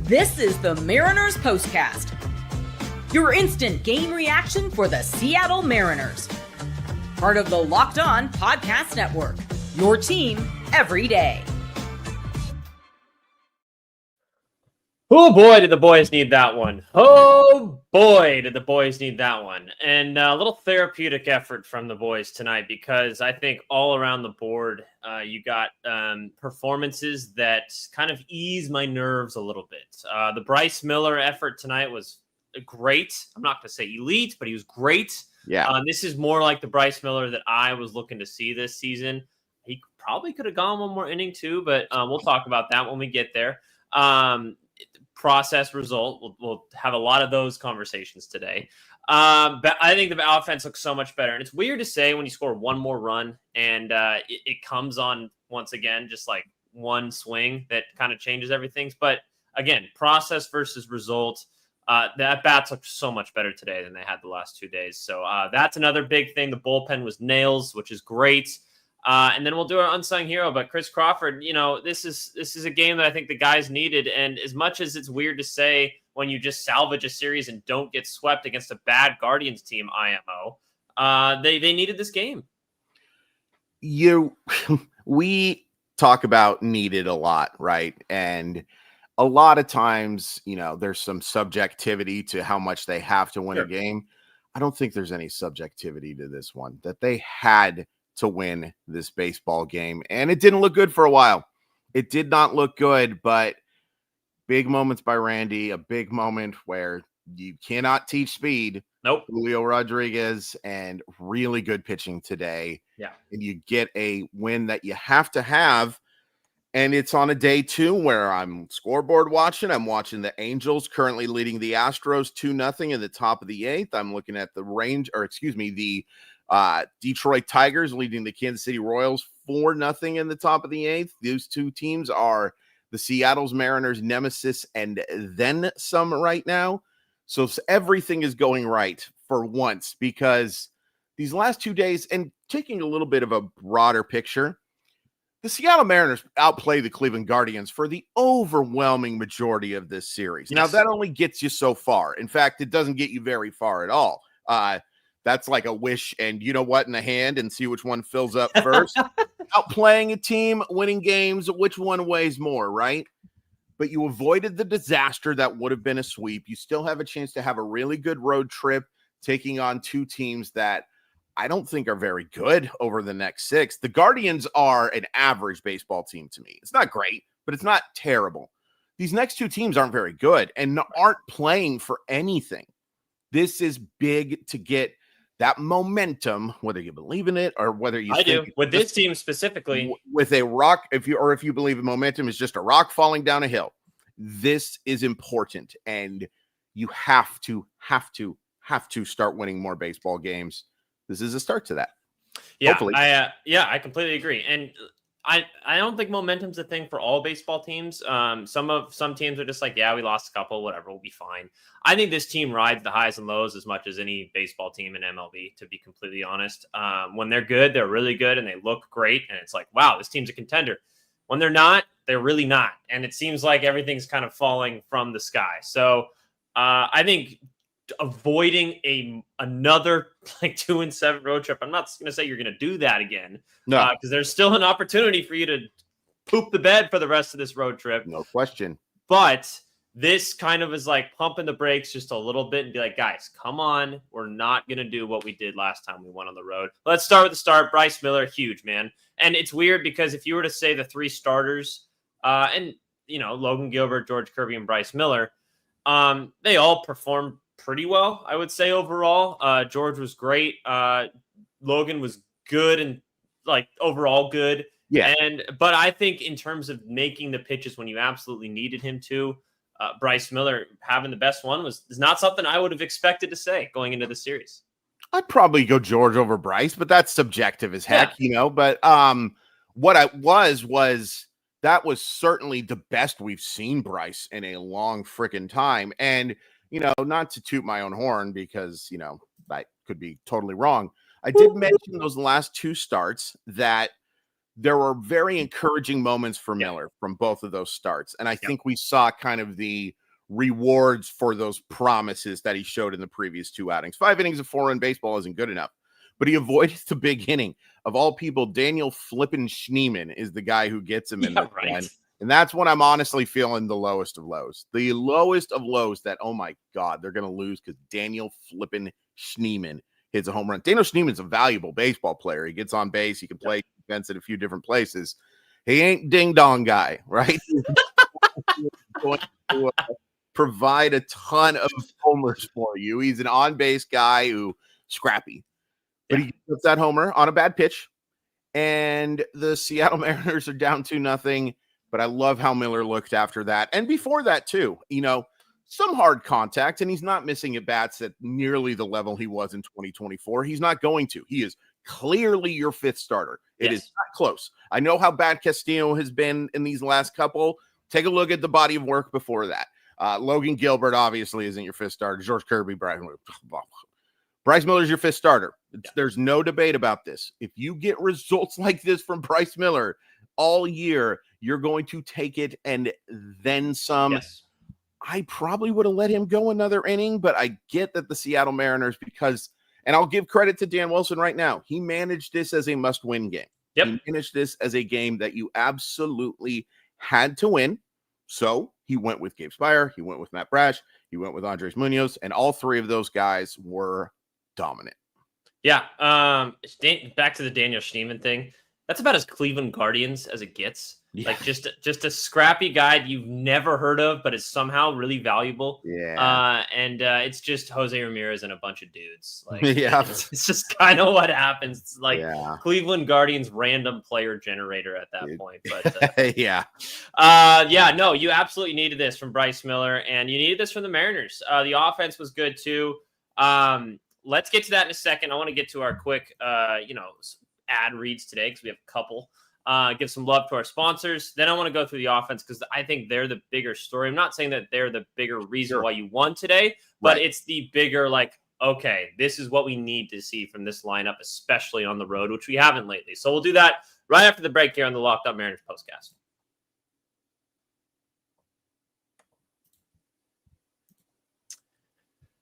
This is the Mariners POSTCAST, your instant game reaction for the Seattle Mariners. Part of the Locked On Podcast Network, your team every day. Oh boy, did the boys need that one. Oh boy, did the boys need that one. And a little therapeutic effort from the boys tonight, because I think all around the board, you got performances that kind of ease my nerves a little bit. The Bryce Miller effort tonight was great. I'm not going to say elite, but he was great. Yeah. This is more like the Bryce Miller that I was looking to see this season. He probably could have gone one more inning too, but we'll talk about that when we get there. Process result. We'll have a lot of those conversations today. But I think the offense looks so much better. And it's weird to say when you score one more run and it comes on once again, just like one swing that kind of changes everything. But again, process versus result. The at-bats look so much better today than they had the last 2 days. So that's another big thing. The bullpen was nails, which is great. And then we'll do our unsung hero, but Chris Crawford, this is a game that I think the guys needed. And as much as it's weird to say when you just salvage a series and don't get swept against a bad Guardians team, IMO, they needed this game. We talk about needed a lot, right? And a lot of times, there's some subjectivity to how much they have to win a game. I don't think there's any subjectivity to this one, that they had to win this baseball game. And it didn't look good for a while. It did not look good, but big moments by Randy, a big moment where you cannot teach speed. Nope. Julio Rodriguez, and really good pitching today. Yeah. And you get a win that you have to have. And it's on a day two where I'm scoreboard watching. I'm watching the Angels currently leading the Astros 2-0 in the top of the eighth. I'm looking at the Detroit Tigers leading the Kansas City Royals 4-0 in the top of the eighth. Those two teams are the Seattle's Mariners nemesis and then some right now. So everything is going right for once, because these last 2 days, and taking a little bit of a broader picture, the Seattle Mariners outplay the Cleveland Guardians for the overwhelming majority of this series. Yes. Now, that only gets you so far. In fact, it doesn't get you very far at all. That's like a wish and you know what in the hand, and see which one fills up first. Outplaying a team, winning games, which one weighs more, right? But you avoided the disaster that would have been a sweep. You still have a chance to have a really good road trip, taking on two teams that I don't think are very good over the next 6. The Guardians are an average baseball team to me. It's not great, but it's not terrible. These next two teams aren't very good and aren't playing for anything. This is big to get that momentum, whether you believe in it or whether you do with this team specifically, with a rock, if you believe in momentum is just a rock falling down a hill. This is important, and you have to start winning more baseball games. This is a start to that. Yeah, hopefully. I completely agree. And I don't think momentum's a thing for all baseball teams. Some teams are just like, yeah, we lost a couple, whatever, we'll be fine. I think this team rides the highs and lows as much as any baseball team in MLB, to be completely honest. When they're good, they're really good and they look great. And it's like, wow, this team's a contender. When they're not, they're really not. And it seems like everything's kind of falling from the sky. So I think avoiding another like 2-7 road trip. I'm not going to say you're going to do that again. No, because there's still an opportunity for you to poop the bed for the rest of this road trip. No question. But this kind of is like pumping the brakes just a little bit and be like, guys, come on. We're not going to do what we did last time we went on the road. Let's start with the start. Bryce Miller, huge, man. And it's weird because if you were to say the 3 starters and, Logan Gilbert, George Kirby, and Bryce Miller, they all performed pretty well, I would say, overall. George was great. Logan was good and like overall good. Yeah. But I think in terms of making the pitches when you absolutely needed him to, Bryce Miller having the best one is not something I would have expected to say going into the series. I'd probably go George over Bryce, but that's subjective as heck, But what I was that was certainly the best we've seen Bryce in a long freaking time. And not to toot my own horn because, I could be totally wrong. I did mention those last 2 starts that there were very encouraging moments for Miller from both of those starts. And I think we saw kind of the rewards for those promises that he showed in the previous 2 outings. 5 innings of 4-run baseball isn't good enough, but he avoided the big inning. Of all people, Daniel flippin' Schneemann is the guy who gets him in the run. And that's when I'm honestly feeling the lowest of lows. The lowest of lows that, oh my God, they're going to lose because Daniel flippin' Schneemann hits a home run. Daniel Schneemann's a valuable baseball player. He gets on base. He can play defense at a few different places. He ain't ding-dong guy, right? Going to provide a ton of homers for you. He's an on-base guy who scrappy. But he puts that homer on a bad pitch. And the Seattle Mariners are down 2-0. But I love how Miller looked after that. And before that, too, some hard contact, and he's not missing at bats at nearly the level he was in 2024. He's not going to. He is clearly your 5th starter. It is not close. I know how bad Castillo has been in these last couple. Take a look at the body of work before that. Logan Gilbert obviously isn't your 5th starter. George Kirby, Bryce Miller is your 5th starter. There's no debate about this. If you get results like this from Bryce Miller all year, you're going to take it and then some. Yes. I probably would have let him go another inning, but I get that the Seattle Mariners, and I'll give credit to Dan Wilson right now, he managed this as a must-win game. He managed this as a game that you absolutely had to win. So he went with Gabe Spire, he went with Matt Brash, he went with Andres Munoz, and all 3 of those guys were dominant. Yeah. Back to the Daniel Schneemann thing. That's about as Cleveland Guardians as it gets. Yeah. Like just a scrappy guy you've never heard of, but is somehow really valuable. Yeah. And it's just Jose Ramirez and a bunch of dudes. Like, it's just kind of what happens. It's like Cleveland Guardians random player generator at that point. But no, you absolutely needed this from Bryce Miller, and you needed this from the Mariners. The offense was good too. Let's get to that in a second. I want to get to our quick, ad reads today because we have a couple. Give some love to our sponsors. Then I want to go through the offense because I think they're the bigger story. I'm not saying that they're the bigger reason why you won today, but it's the bigger, okay, this is what we need to see from this lineup, especially on the road, which we haven't lately. So we'll do that right after the break here on the Locked On Mariners Postcast.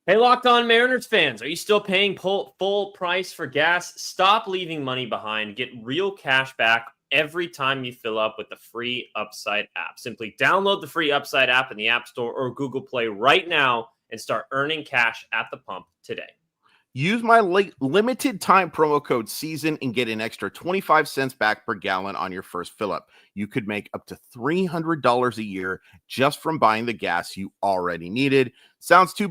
Hey, Locked On Mariners fans, are you still paying full price for gas? Stop leaving money behind. Get real cash back every time you fill up with the free Upside app. Simply download the free Upside app in the App Store or Google Play right now and start earning cash at the pump today. Use my limited time promo code SEASON and get an extra 25 cents back per gallon on your first fill up. You could make up to $300 a year just from buying the gas you already needed. It sounds too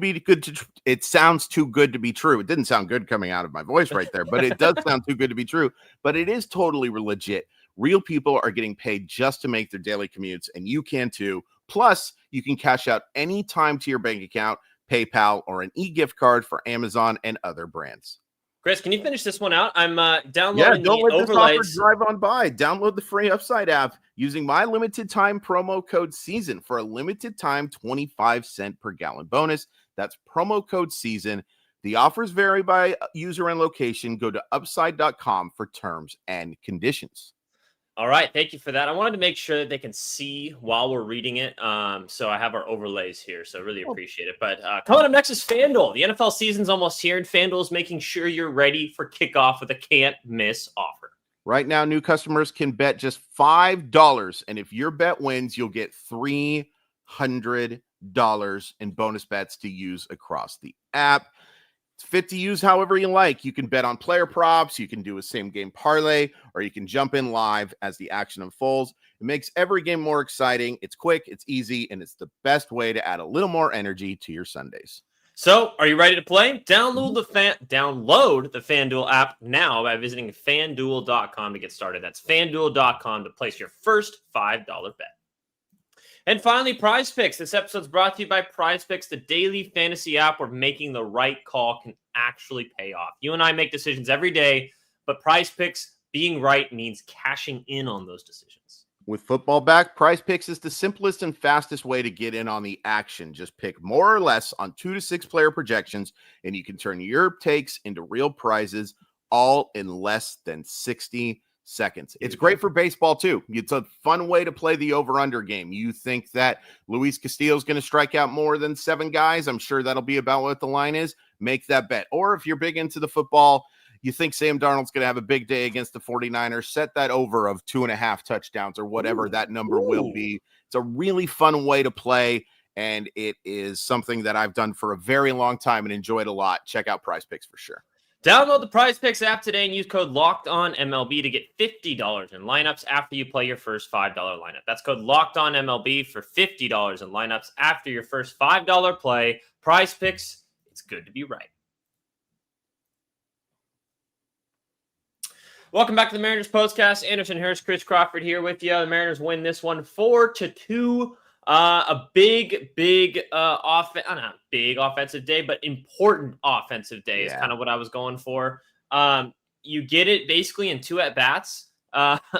good to be true. It didn't sound good coming out of my voice right there, but it does sound too good to be true. But it is totally legit. Real people are getting paid just to make their daily commutes, and you can too. Plus, you can cash out any time to your bank account, PayPal, or an e-gift card for Amazon and other brands. Chris, can you finish this one out? I'm downloading don't let overlays. This offer drive on by. Download the free Upside app using my limited time promo code SEASON for a limited time 25 cent per gallon bonus. That's promo code SEASON. The offers vary by user and location. Go to upside.com for terms and conditions. All right. Thank you for that. I wanted to make sure that they can see while we're reading it. So I have our overlays here. So really appreciate it. But coming up next is FanDuel. The NFL season's almost here, and FanDuel is making sure you're ready for kickoff with a can't miss offer. Right now, new customers can bet just $5. And if your bet wins, you'll get $300 in bonus bets to use across the app. It's fit to use however you like. You can bet on player props, you can do a same game parlay, or you can jump in live as the action unfolds. It makes every game more exciting. It's quick, it's easy, and it's the best way to add a little more energy to your Sundays. So, are you ready to play? Download the FanDuel app now by visiting FanDuel.com to get started. That's FanDuel.com to place your first $5 bet. And finally, PrizePicks. This episode is brought to you by PrizePicks, the daily fantasy app where making the right call can actually pay off. You and I make decisions every day, but PrizePicks being right means cashing in on those decisions. With football back, PrizePicks is the simplest and fastest way to get in on the action. Just pick more or less on 2 to 6 player projections, and you can turn your takes into real prizes all in less than 60 seconds. It's great for baseball too. It's a fun way to play the over-under game. You think that Luis Castillo is going to strike out more than 7 guys? I'm sure that'll be about what the line is. Make that bet. Or if you're big into the football, you think Sam Darnold's going to have a big day against the 49ers, set that over of 2.5 touchdowns or whatever that number will be. It's a really fun way to play, and it is something that I've done for a very long time and enjoyed a lot. Check out PrizePicks for sure. Download the PrizePicks app today and use code LOCKEDONMLB to get $50 in lineups after you play your first $5 lineup. That's code LOCKEDONMLB for $50 in lineups after your first $5 play. PrizePicks, it's good to be right. Welcome back to the Mariners POSTCAST. Anderson Harris, Chris Crawford here with you. The Mariners win this one 4-2. A big not big offensive day, but important offensive day is kind of what I was going for. You get it basically in 2 at-bats,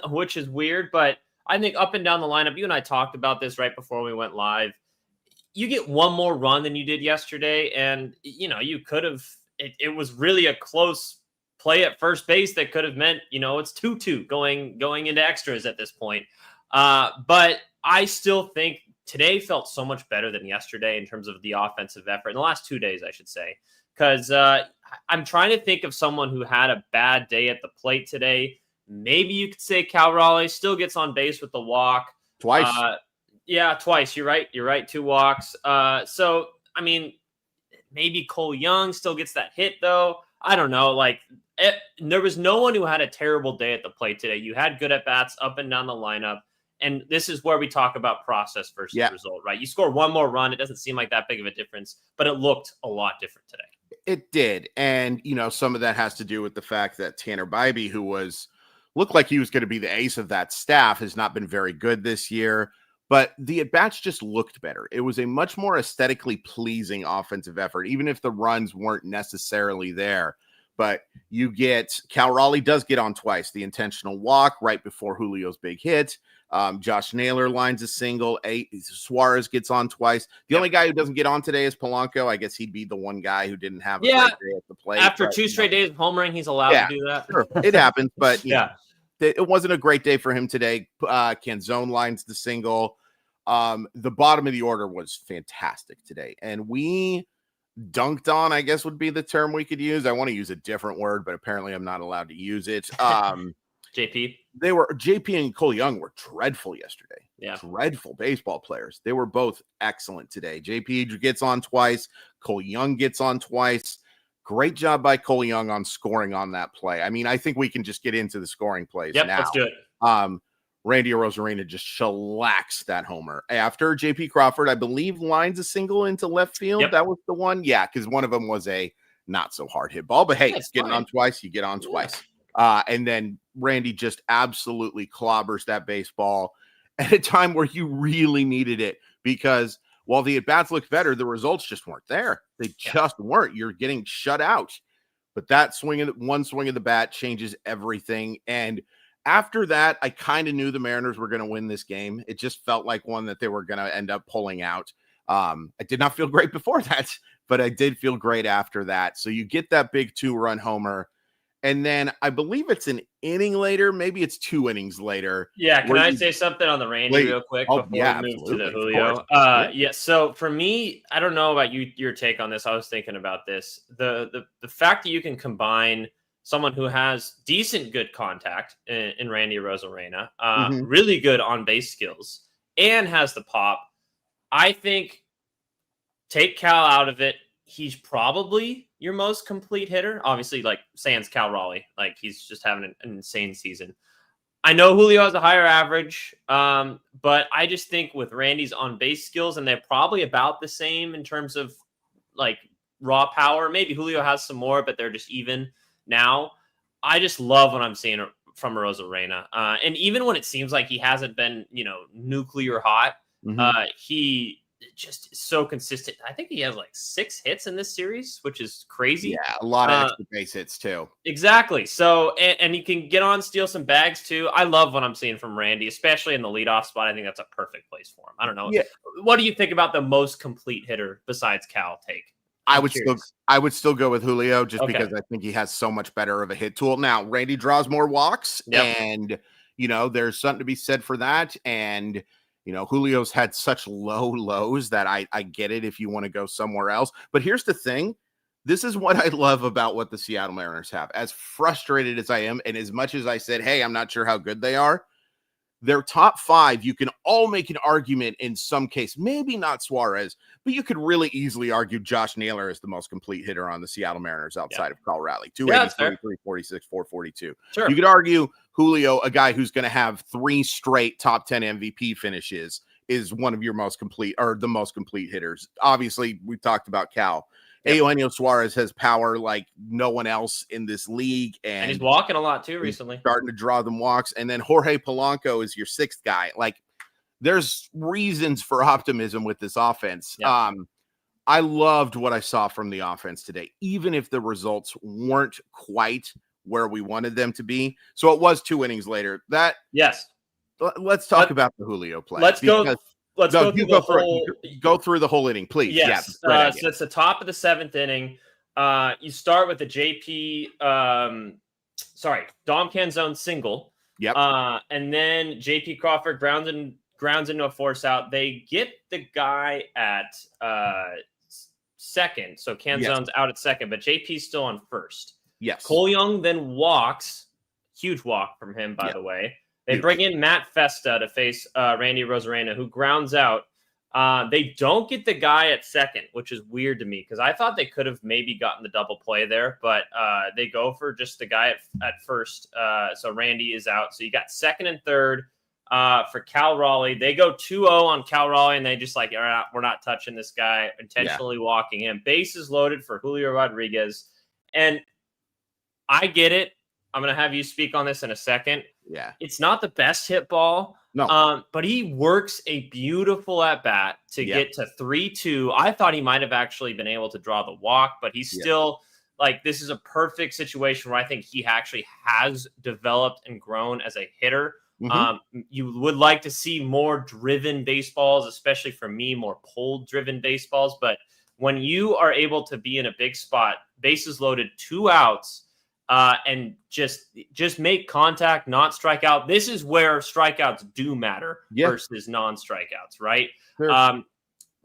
which is weird, but I think up and down the lineup, you and I talked about this right before we went live. You get one more run than you did yesterday, and, you could have – it was really a close play at first base that could have meant, it's 2-2 going into extras at this point. But I still think today felt so much better than yesterday in terms of the offensive effort in the last 2 days, I should say, because I'm trying to think of someone who had a bad day at the plate today. Maybe you could say Cal Raleigh still gets on base with the walk. Twice. Twice. You're right. 2 walks. So, I mean, maybe Cole Young still gets that hit, though. I don't know. There was no one who had a terrible day at the plate today. You had good at-bats up and down the lineup. And this is where we talk about process versus result, right? You score one more run. It doesn't seem like that big of a difference, but it looked a lot different today. It did. And, some of that has to do with the fact that Tanner Bybee, who looked like he was going to be the ace of that staff, has not been very good this year. But the at-bats just looked better. It was a much more aesthetically pleasing offensive effort, even if the runs weren't necessarily there. But Cal Raleigh does get on twice. The intentional walk right before Julio's big hit. Josh Naylor lines a single. Suarez gets on twice. The only guy who doesn't get on today is Polanco. I guess he'd be the one guy who didn't have a great day at the plate. After 2 straight days of homering, he's allowed to do that. Sure. It happens, but it wasn't a great day for him today. Canzone lines the single. The bottom of the order was fantastic today. And we dunked on, I guess would be the term we could use. I want to use a different word, but apparently I'm not allowed to use it. JP and Cole Young were dreadful yesterday. Yeah. Dreadful baseball players. They were both excellent today. JP gets on twice. Cole Young gets on twice. Great job by Cole Young on scoring on that play. I mean, I think we can just get into the scoring plays now. Let's do it. Randy Arozarena just shellacks that homer. After J.P. Crawford, I believe, lines a single into left field. That was the one. Yeah, because one of them was a not so hard hit ball. But hey, it's getting on twice. You get on twice. And then Randy just absolutely clobbers that baseball at a time where you really needed it, because while the at-bats looked better, the results just weren't there. They just weren't. You're getting shut out. But that one swing of the bat changes everything. And after that, I kind of knew the Mariners were going to win this game. It just felt like one that they were going to end up pulling out. I did not feel great before that, but I did feel great after that. So you get that big 2-run homer. And then I believe it's an inning later. Maybe it's 2 innings later. Yeah. Can I say something on the Randy real quick before we move to the Julio? So for me, I don't know about your take on this. I was thinking about this. The fact that you can combine someone who has decent good contact in Randy Arozarena, really good on base skills, and has the pop. I think take Cal out of it. He's probably your most complete hitter. Obviously, sans Cal Raleigh, he's just having an insane season. I know Julio has a higher average, but I just think with Randy's on base skills, and they're probably about the same in terms of raw power. Maybe Julio has some more, but they're just even now. I just love what I'm seeing from Arozarena. And even when it seems like he hasn't been, nuclear hot, he just is so consistent. I think he has 6 hits in this series, which is crazy. Yeah, a lot of extra base hits too. Exactly. So, and he can get on, steal some bags too. I love what I'm seeing from Randy, especially in the leadoff spot. I think that's a perfect place for him. I don't know. Yeah. What do you think about the most complete hitter besides Cal take? I I'm would curious. still go with Julio just Okay. because I think he has so much better of a hit tool. Now, Randy draws more walks, Yep. and there's something to be said for that. And Julio's had such low lows that I get it if you want to go somewhere else. But here's the thing. This is what I love about what the Seattle Mariners have. As frustrated as I am, and as much as I said, hey, I'm not sure how good they are, their top 5, you can all make an argument in some case, maybe not Suarez, but you could really easily argue Josh Naylor is the most complete hitter on the Seattle Mariners outside of Kyle Raleigh. 283, 346, 442. Sure. You could argue Julio, a guy who's going to have 3 straight top 10 MVP finishes, is one of your most complete, or the most complete hitters. Obviously, we've talked about Cal. Yep. Eugenio Suarez has power like no one else in this league. And he's walking a lot too recently. Starting to draw them walks. And then Jorge Polanco is your 6th guy. Like, there's reasons for optimism with this offense. Yep. I loved what I saw from the offense today, even if the results weren't quite where we wanted them to be. So it was 2 innings later. Yes. Let's talk about the Julio play. Let's go through the whole inning, please. Yes. Yeah, so it's the top of the 7th inning. You start with the Dom Canzone single. Yep. And then JP Crawford grounds into a force out. They get the guy at second. So Canzone's out at second, but JP's still on first. Yes. Cole Young then walks. Huge walk from him, by the way. They bring in Matt Festa to face Randy Arozarena, who grounds out. They don't get the guy at second, which is weird to me because I thought they could have maybe gotten the double play there, but they go for just the guy at first. So Randy is out. So you got second and third for Cal Raleigh. They go 2-0 on Cal Raleigh, and they just like, we're not touching this guy, intentionally walking him. Bases loaded for Julio Rodriguez. And I get it. I'm going to have you speak on this in a second. Yeah. It's not the best hit ball. No. But he works a beautiful at bat to get to 3-2. I thought he might have actually been able to draw the walk, but he's still like, this is a perfect situation where I think he actually has developed and grown as a hitter. Mm-hmm. You would like to see more driven baseballs, especially for me, more pulled driven baseballs. But when you are able to be in a big spot, bases loaded, 2 outs, and just make contact, not strike out. This is where strikeouts do matter versus non-strikeouts, right? Sure.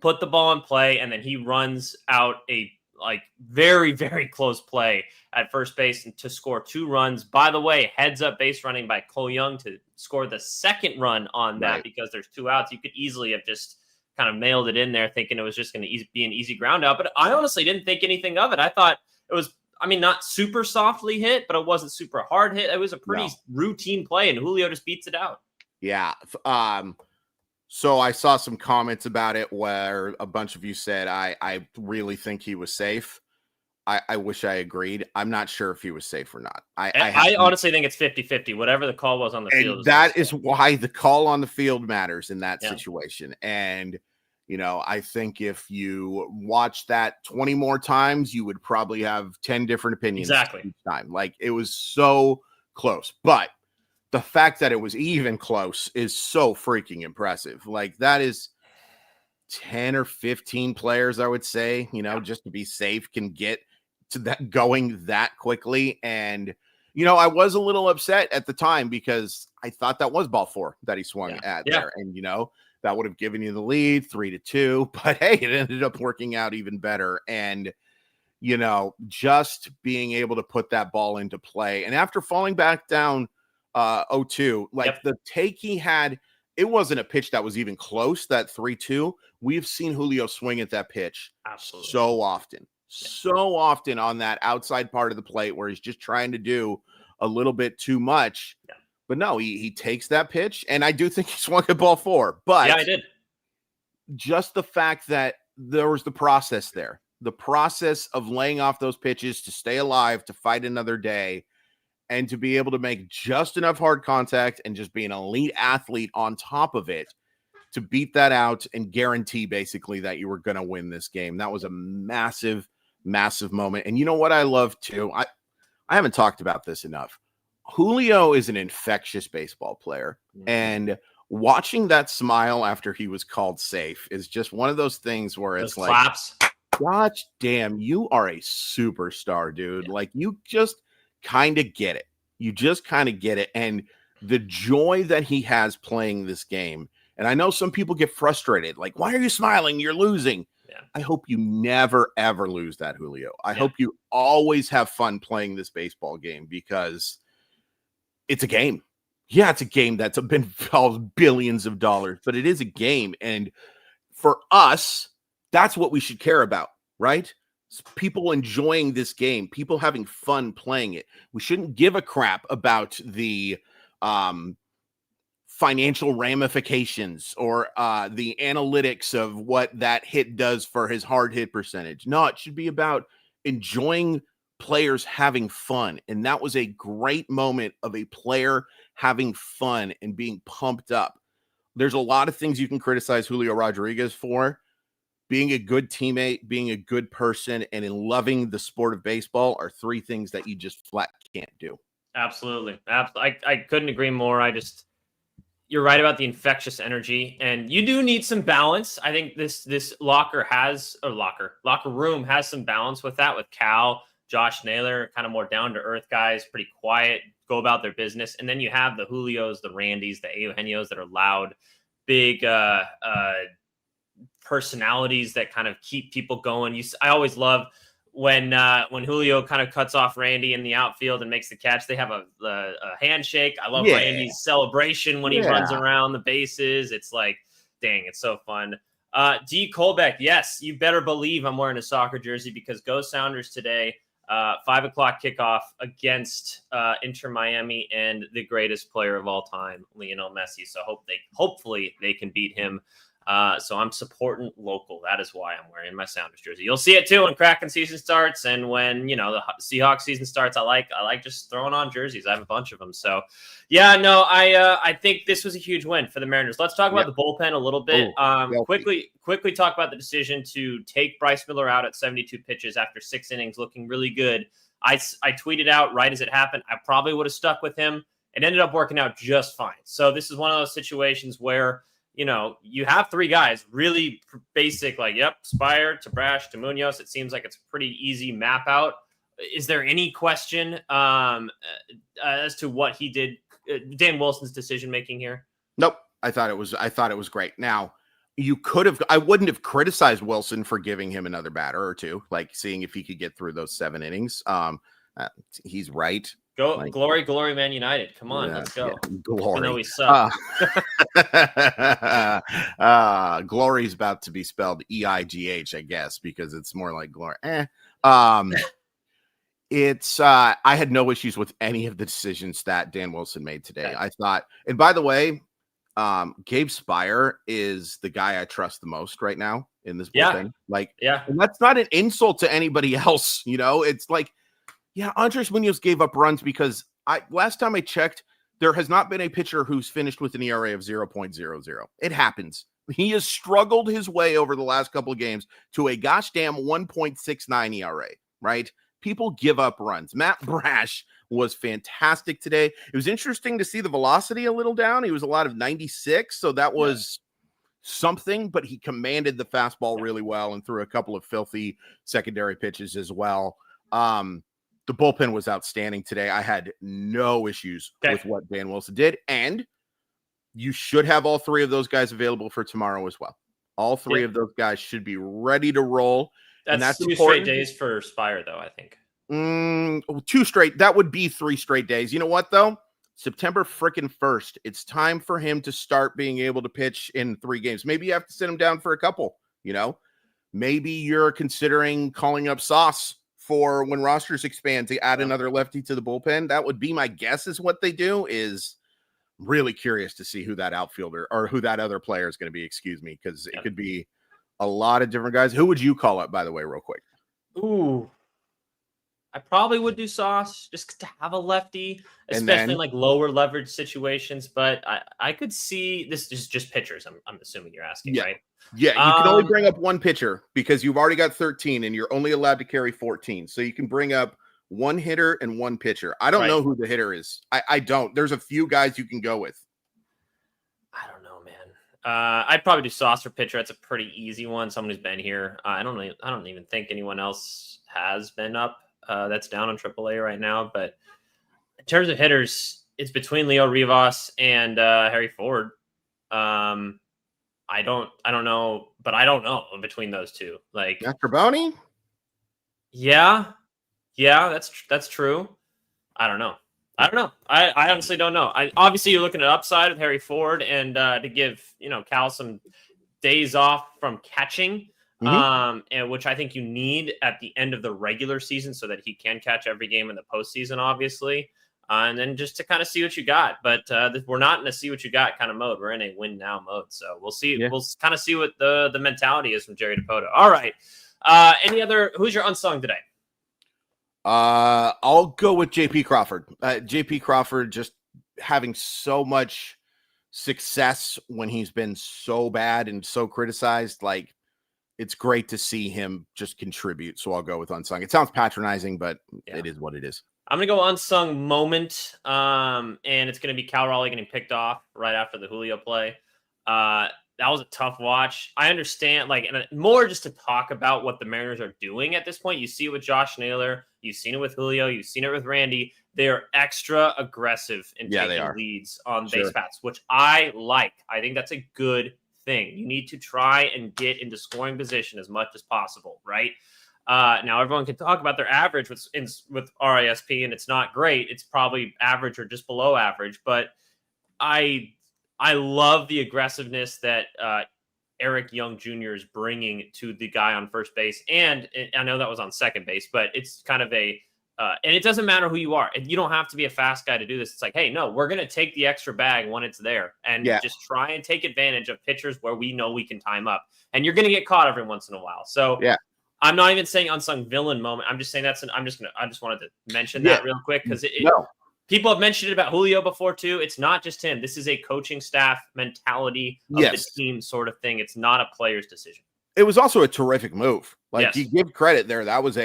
Put the ball in play, and then he runs out a very, very close play at first base to score 2 runs. By the way, heads up base running by Cole Young to score the second run on that because there's 2 outs. You could easily have just kind of mailed it in there thinking it was just going to be an easy ground out. But I honestly didn't think anything of it. I thought it was, not super softly hit, but it wasn't super hard hit. It was a pretty routine play, and Julio just beats it out. Yeah. So I saw some comments about it where a bunch of you said, I really think he was safe. I wish I agreed. I'm not sure if he was safe or not. I honestly think it's 50-50, whatever the call was on the field. That is why the call on the field matters in that situation. And, I think if you watch that 20 more times, you would probably have 10 different opinions each time. Like, it was so close. But the fact that it was even close is so freaking impressive. Like, that is 10 or 15 players, I would say, just to be safe, can get to that going that quickly. And, I was a little upset at the time because I thought that was ball 4 that he swung at there. And, that would have given you the lead 3-2, but hey, it ended up working out even better. And, just being able to put that ball into play. And after falling back down 0-2, the take he had, it wasn't a pitch that was even close, that 3-2. We've seen Julio swing at that pitch so often on that outside part of the plate where he's just trying to do a little bit too much. Yeah. But no, he takes that pitch, and I do think he swung at ball 4. But I did. Just the fact that there was the process there, the process of laying off those pitches to stay alive, to fight another day, and to be able to make just enough hard contact and just be an elite athlete on top of it to beat that out and guarantee basically that you were going to win this game. That was a massive, massive moment. And you know what I love too? I haven't talked about this enough. Julio is an infectious baseball player, and watching that smile after he was called safe is just one of those things where it's claps. Gosh damn, you are a superstar, dude. Yeah. Like, you just kind of get it. You just kind of get it. And the joy that he has playing this game. And I know some people get frustrated. Like, why are you smiling? You're losing. Yeah. I hope you never, ever lose that, Julio. I Yeah. hope you always have fun playing this baseball game because it's a game. Yeah, it's a game that's been involved billions of dollars, but it is a game. And for us, that's what we should care about, right? It's people enjoying this game, people having fun playing it. We shouldn't give a crap about the financial ramifications or the analytics of what that hit does for his hard hit percentage. No, it should be about enjoying players having fun. And that was a great moment of a player having fun and being pumped up. There's a lot of things you can criticize Julio Rodriguez for. Being a good teammate, being a good person, and in loving the sport of baseball are three things that you just flat can't do. Absolutely. I couldn't agree more. You're right about the infectious energy, and you do need some balance. I think this locker room has some balance with that, with Cal, Josh Naylor, kind of more down to earth guys, pretty quiet, go about their business. And then you have the Julios, the Randys, the Eugenio's that are loud, big personalities that kind of keep people going. I always love when Julio kind of cuts off Randy in the outfield and makes the catch. They have a handshake. I love Randy's celebration when he runs around the bases. It's like, dang, it's so fun. D. Colbeck, yes, you better believe I'm wearing a soccer jersey because go Sounders today. 5:00 kickoff against Inter Miami and the greatest player of all time, Lionel Messi. So hopefully they can beat him. So I'm supporting local. That is why I'm wearing my Sounders jersey. You'll see it too when Kraken season starts and when, the Seahawks season starts. I like just throwing on jerseys. I have a bunch of them. So yeah, no, I think this was a huge win for the Mariners. Let's talk about the bullpen a little bit. Quickly talk about the decision to take Bryce Miller out at 72 pitches after 6 innings, looking really good. I tweeted out right as it happened. I probably would have stuck with him. It ended up working out just fine. So this is one of those situations where, you have 3 guys, really basic, Spire to Brash to Munoz. It seems like it's a pretty easy map out. Is there any question as to what he did, Dan Wilson's decision making here? Nope. I thought it was great. Now, I wouldn't have criticized Wilson for giving him another batter or two, like seeing if he could get through those 7 innings. He's right. Glory, Man United. Come on, let's go. Glory. Even though we suck. Glory's about to be spelled EIGH, I guess, because it's more like glory. It's I had no issues with any of the decisions that Dan Wilson made today. I thought, and by the way, Gabe Spire is the guy I trust the most right now in this bullpen. And that's not an insult to anybody else. It's like, Andres Munoz gave up runs because last time I checked, there has not been a pitcher who's finished with an ERA of 0.00. It happens. He has struggled his way over the last couple of games to a gosh damn 1.69 ERA, right? People give up runs. Matt Brash was fantastic today. It was interesting to see the velocity a little down. He was a lot of 96, so that was something, but he commanded the fastball really well and threw a couple of filthy secondary pitches as well. The bullpen was outstanding today. I had no issues with what Dan Wilson did, and you should have all 3 of those guys available for tomorrow as well. All 3 of those guys should be ready to roll. That's 2 straight days for Spire, though, I think. 2 straight. That would be 3 straight days. You know what, though? September freaking 1st. It's time for him to start being able to pitch in 3 games. Maybe you have to sit him down for a couple, Maybe you're considering calling up Sauce for when rosters expand to add another lefty to the bullpen. That would be my guess is what they do. Is really curious to see who that outfielder or who that other player is going to be, because it could be a lot of different guys. Who would you call up, by the way, real quick? Ooh, I probably would do Sauce just to have a lefty, especially in lower leverage situations. But I could see this is just pitchers. I'm assuming you're asking, right? Yeah, you can only bring up 1 pitcher because you've already got 13 and you're only allowed to carry 14. So you can bring up 1 hitter and 1 pitcher. I don't know who the hitter is. I don't. There's a few guys you can go with. I don't know, man. I'd probably do saucer pitcher. That's a pretty easy one. Someone who's been here. I don't even think anyone else has been up. That's down on AAA right now. But in terms of hitters, it's between Leo Rivas and Harry Ford. I don't know, but I don't know between those two. Like Carboni? Yeah, that's true. I don't know. I honestly don't know. Obviously you're looking at upside with Harry Ford and to give Cal some days off from catching, and which I think you need at the end of the regular season so that he can catch every game in the postseason, obviously, and then just to kind of see what you got. But we're not in a see what you got kind of mode. We're in a win now mode. So we'll see. Yeah. We'll kind of see what the mentality is from Jerry DePoto. All right. Who's your unsung today? I'll go with JP Crawford. JP Crawford just having so much success when he's been so bad and so criticized. Like, it's great to see him just contribute. So I'll go with unsung. It sounds patronizing, but it is what it is. I'm going to go unsung moment. And it's going to be Cal Raleigh getting picked off right after the Julio play. That was a tough watch. I understand, and more just to talk about what the Mariners are doing at this point. You see it with Josh Naylor. You've seen it with Julio. You've seen it with Randy. They are extra aggressive in taking leads on base paths, which I like. I think that's a good thing. You need to try and get into scoring position as much as possible, right? Now, everyone can talk about their average with RISP, and it's not great. It's probably average or just below average, but I love the aggressiveness that Eric Young Jr. is bringing to the guy on first base. And I know that was on second base, but it's kind of and it doesn't matter who you are. You don't have to be a fast guy to do this. It's like, hey, no, we're going to take the extra bag when it's there and just try and take advantage of pitchers where we know we can time up. And you're going to get caught every once in a while. So I'm not even saying unsung villain moment. I'm just saying I just wanted to mention that real quick because people have mentioned it about Julio before, too. It's not just him. This is a coaching staff mentality of the team sort of thing. It's not a player's decision. It was also a terrific move. You give credit there. That was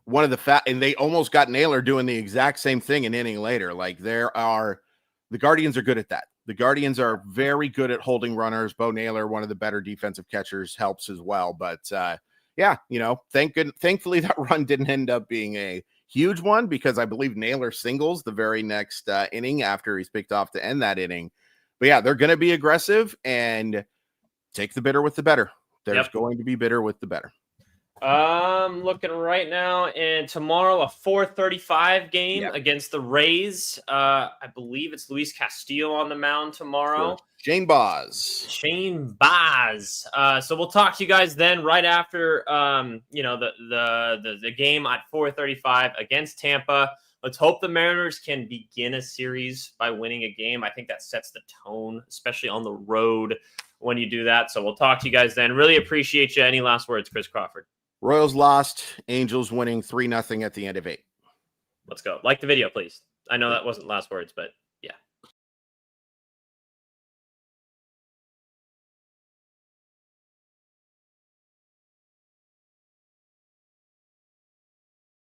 one of the and they almost got Naylor doing the exact same thing an inning later. The Guardians are good at that. The Guardians are very good at holding runners. Bo Naylor, one of the better defensive catchers, helps as well. But thankfully that run didn't end up being a huge one because I believe Naylor singles the very next inning after he's picked off to end that inning. But they're going to be aggressive and take the bitter with the better. There's going to be bitter with the better. I'm looking right now, and tomorrow a 4:35 game against the Rays. I believe it's Luis Castillo on the mound tomorrow. Shane Baz. So we'll talk to you guys then right after the game at 4:35 against Tampa. Let's hope the Mariners can begin a series by winning a game. I think that sets the tone, especially on the road when you do that. So we'll talk to you guys then. Really appreciate you. Any last words, Chris Crawford? Royals lost. Angels winning 3-0 at the end of 8. Let's go. Like the video, please. I know that wasn't last words, but